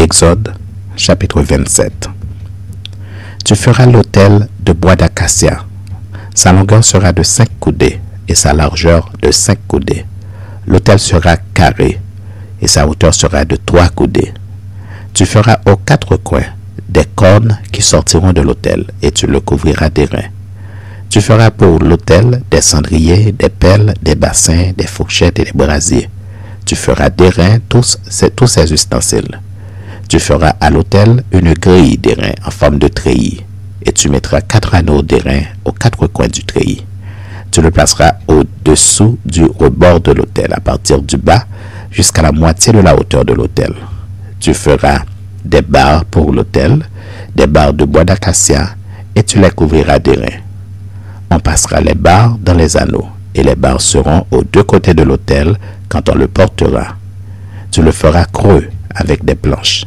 Exode, chapitre 27. Tu feras l'autel de bois d'acacia. Sa longueur sera de 5 coudées et sa largeur de 5 coudées. L'autel sera carré et sa hauteur sera de 3 coudées. Tu feras aux 4 coins des cornes qui sortiront de l'autel et tu le couvriras d'airain. Tu feras pour l'autel des cendriers, des pelles, des bassins, des fourchettes et des brasiers. Tu feras d'airain tous ces ustensiles. Tu feras à l'autel une grille d'airain en forme de treillis, et tu mettras 4 anneaux d'airain aux 4 coins du treillis. Tu le placeras au-dessous du rebord de l'autel, à partir du bas jusqu'à la moitié de la hauteur de l'autel. Tu feras des barres pour l'autel, des barres de bois d'acacia, et tu les couvriras d'airain. On passera les barres dans les anneaux, et les barres seront aux 2 côtés de l'autel quand on le portera. Tu le feras creux avec des planches.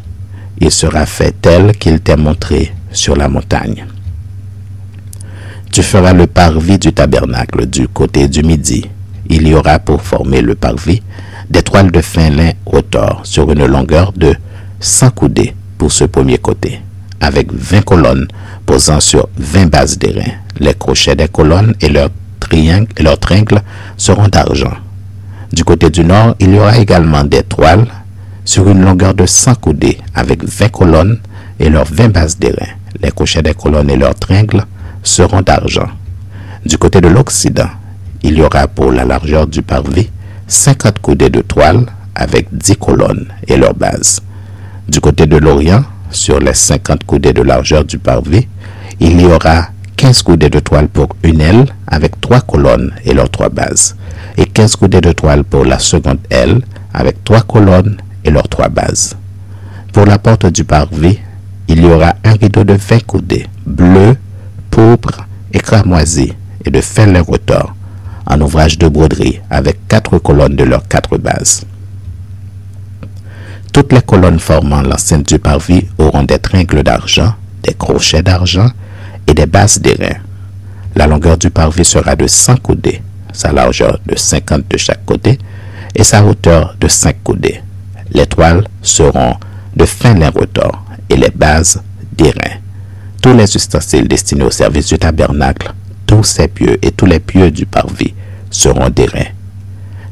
Il sera fait tel qu'il t'est montré sur la montagne. Tu feras le parvis du tabernacle du côté du midi. Il y aura pour former le parvis des toiles de fin lin retors sur une longueur de 100 coudées pour ce premier côté, avec 20 colonnes posant sur 20 bases d'airain. Les crochets des colonnes et leurs tringles seront d'argent. Du côté du nord, il y aura également des toiles sur une longueur de 100 coudées avec 20 colonnes et leurs 20 bases d'airain. Les crochets des colonnes et leurs tringles seront d'argent. Du côté de l'Occident, il y aura pour la largeur du parvis 50 coudées de toile avec 10 colonnes et leurs bases. Du côté de l'Orient, sur les 50 coudées de largeur du parvis, il y aura 15 coudées de toile pour une aile avec 3 colonnes et leurs 3 bases, et 15 coudées de toile pour la seconde aile avec 3 colonnes et leurs 3 bases. Pour la porte du parvis, il y aura un rideau de 20 coudées, bleu, pourpre et cramoisi, et de fin lin retors, en ouvrage de broderie, avec 4 colonnes de leurs 4 bases. Toutes les colonnes formant l'enceinte du parvis auront des tringles d'argent, des crochets d'argent et des bases d'airain. La longueur du parvis sera de 100 coudées, sa largeur de 50 de chaque côté et sa hauteur de 5 coudées. Les toiles seront de fin lin retors et les bases d'airain. Tous les ustensiles destinés au service du tabernacle, tous ses pieux et tous les pieux du parvis seront d'airain.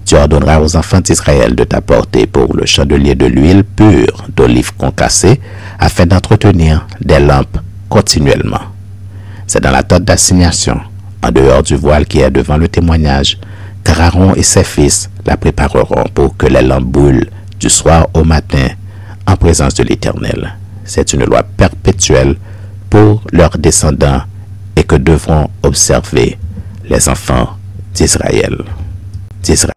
Tu ordonneras aux enfants d'Israël de t'apporter pour le chandelier de l'huile pure d'olive concassée afin d'entretenir des lampes continuellement. C'est dans la tente d'assignation, en dehors du voile qui est devant le témoignage, car Aaron et ses fils la prépareront pour que les lampes brûlent du soir au matin en présence de l'Éternel. C'est une loi perpétuelle pour leurs descendants et que devront observer les enfants d'Israël.